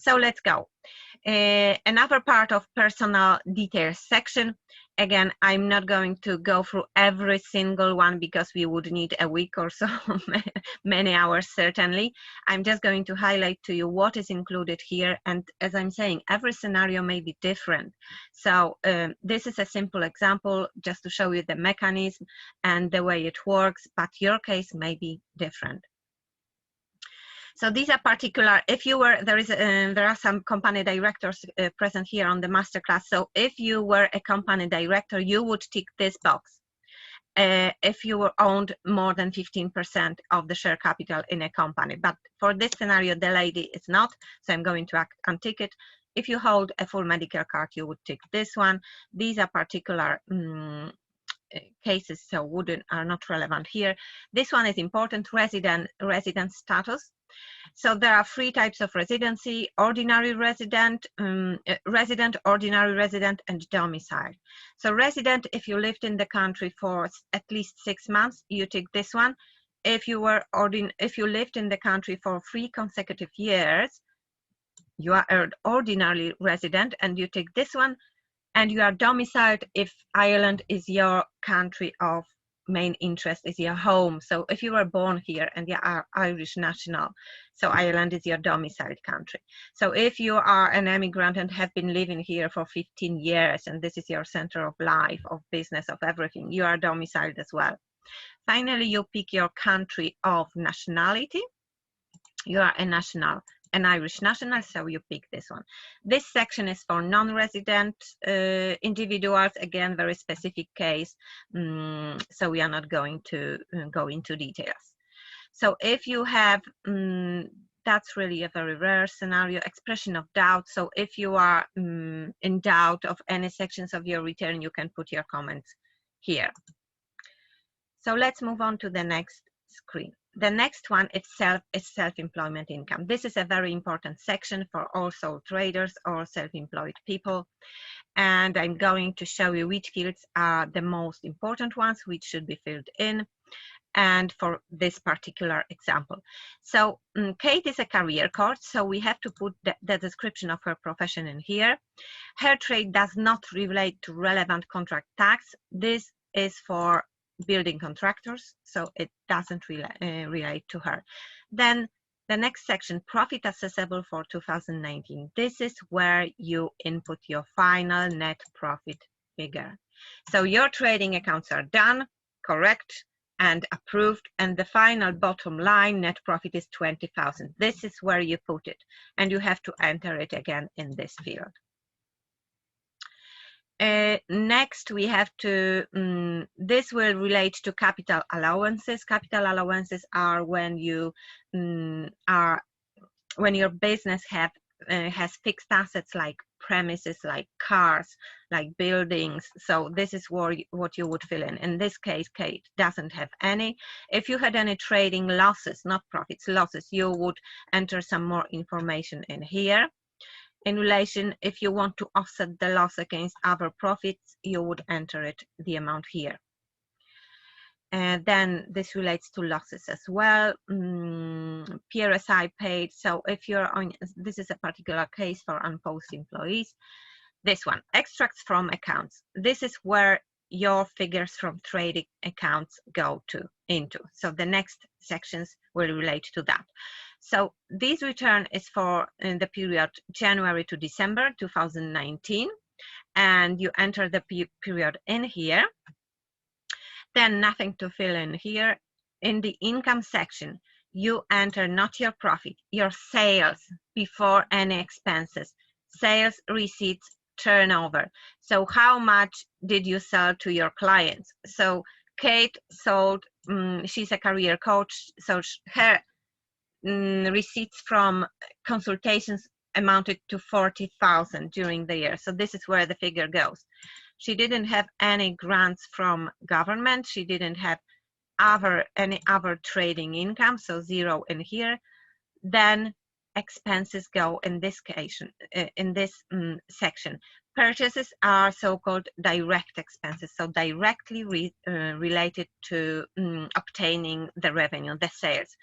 So let's go. Another part of personal details section. Again, I'm not going to go through every single one because we would need a week or so, many hours certainly. I'm just going to highlight to you what is included here. And as I'm saying, every scenario may be different. So this is a simple example just to show you the mechanism and the way it works, but your case may be different. So these are particular, if you were, there are some company directors present here on the masterclass. So if you were a company director, you would tick this box. If you were owned more than 15% of the share capital in a company. But for this scenario, the lady is not, so I'm going to untick it. If you hold a full Medicare card, you would tick this one. These are particular cases, so are not relevant here. This one is important, resident status. So there are three types of residency: ordinary resident, resident, ordinary resident, and domicile. So resident, if you lived in the country for at least 6 months, you tick this one. If you lived in the country for 3 consecutive years, you are an ordinary resident and you tick this one. And you are domiciled if Ireland is your country of main interest, is your home. So if you were born here and you are Irish national, so Ireland is your domiciled country. So if you are an immigrant and have been living here for 15 years and this is your center of life, of business, of everything, you are domiciled as well. Finally, you pick your country of nationality. You are an Irish national, so you pick this one. This section is for non-resident individuals, again, very specific case, so we are not going to go into details. So if you have, that's really a very rare scenario, expression of doubt. So if you are in doubt of any sections of your return, you can put your comments here. So let's move on to the next screen. The next one is self-employment income. This is a very important section for all sole traders or self-employed people. And I'm going to show you which fields are the most important ones, which should be filled in, and for this particular example. So Kate is a career coach, so we have to put the description of her profession in here. Her trade does not relate to relevant contract tax. This is for building contractors, so it doesn't relate to her. Then the next section, profit accessible for 2019. This is where you input your final net profit figure. So your trading accounts are done, correct, and approved, and the final bottom line net profit is 20,000. This is where you put it, and you have to enter it again in this field. Next, we have to, this will relate to capital allowances. Capital allowances are when you when your business has fixed assets like premises, like cars, like buildings. So this is what you would fill in. In this case, Kate doesn't have any. If you had any trading losses, not profits, losses, you would enter some more information in here. In relation, if you want to offset the loss against other profits, you would enter it, the amount here. And then this relates to losses as well. PRSI paid. So if you're on, this is a particular case for unposted employees. This one, extracts from accounts. This is where your figures from trading accounts go into. So the next sections will relate to that. So this return is for the period January to December 2019, and you enter the period in here. Then nothing to fill in here. In the income section, you enter not your profit, your sales before any expenses, sales, receipts, turnover. So how much did you sell to your clients? So Kate sold, she's a career coach, so her receipts from consultations amounted to 40,000 during the year. So this is where the figure goes. She didn't have any grants from government. She didn't have any other trading income, so 0 in here. Then expenses go in this case, in this section. Purchases are so-called direct expenses, so directly related to obtaining the revenue, the sales.